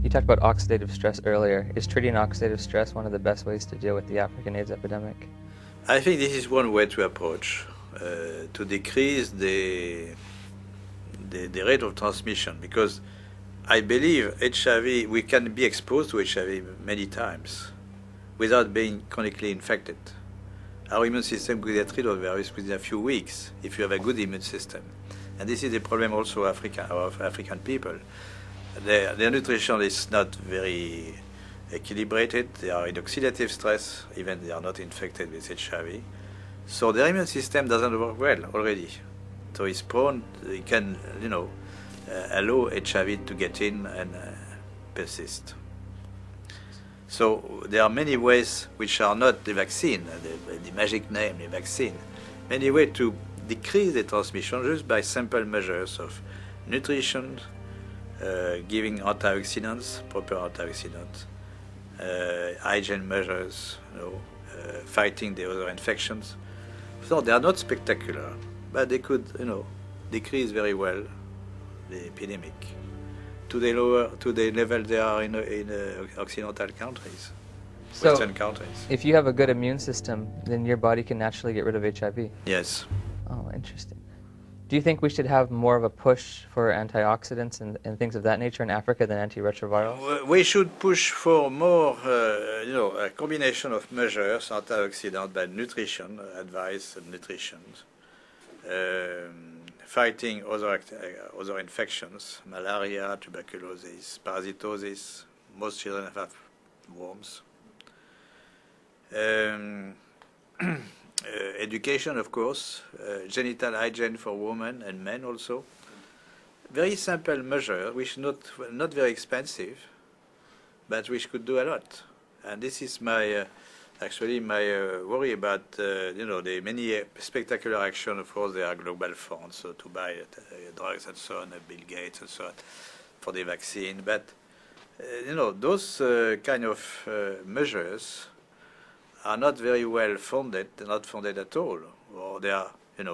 You talked about oxidative stress earlier. Is treating oxidative stress one of the best ways to deal with the African AIDS epidemic? I think this is one way to approach, to decrease the rate of transmission, because I believe HIV, we can be exposed to HIV many times without being chronically infected. Our immune system could get rid of the virus within a few weeks if you have a good immune system. And this is the problem also of African people. Their nutrition is not very equilibrated. They are in oxidative stress, even they are not infected with HIV. So their immune system doesn't work well already. So it's prone, it can, allow HIV to get in and persist. So there are many ways which are not the vaccine, the magic name, the vaccine. Many ways to decrease the transmission just by simple measures of nutrition, giving antioxidants, proper antioxidants, hygiene measures, fighting the other infections. So they are not spectacular, but they could, decrease very well the epidemic to the level they are in Occidental countries, Western countries. If you have a good immune system, then your body can naturally get rid of HIV. Yes. Oh, interesting. Do you think we should have more of a push for antioxidants and things of that nature in Africa than antiretrovirals? We should push for more, a combination of measures, antioxidant, by nutrition, advice and nutrition, fighting other infections, malaria, tuberculosis, parasitosis. Most children have worms. Education, of course, genital hygiene for women and men also. Very simple measure, which not very expensive, but which could do a lot. And this is my worry about the many spectacular action. Of course, there are global funds to buy drugs and so on, Bill Gates and so on, for the vaccine. But those kind of measures are not very well funded, not funded at all, or they are, it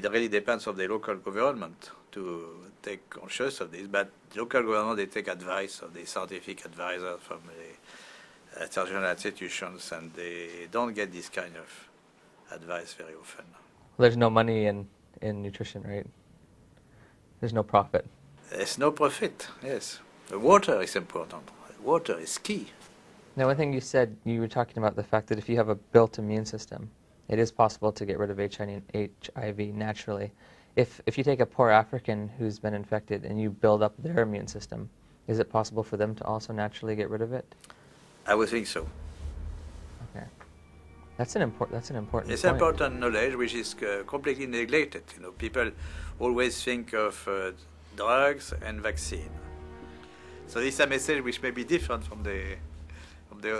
really depends on the local government to take conscious of this, but the local government, they take advice of the scientific advisors from the international institutions, and they don't get this kind of advice very often. There's no money in nutrition, right? There's no profit. There's no profit, yes. The water is important. Water is key. Now, one thing you said, you were talking about the fact that if you have a built immune system, it is possible to get rid of HIV naturally. If you take a poor African who's been infected and you build up their immune system, is it possible for them to also naturally get rid of it? I would think so. Okay, that's an important. It's point. Important knowledge which is completely neglected. People always think of drugs and vaccine. So this is a message which may be different from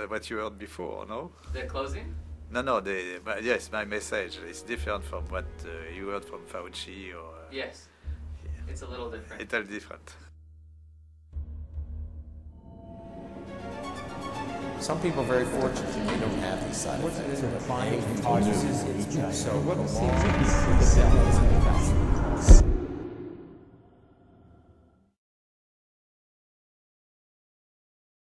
what you heard before, no? The closing? No. Yes, my message is different from what you heard from Fauci or. Yes. Yeah. It's a little different. It's a little different. Some people are very fortunate that they don't have these side effects. What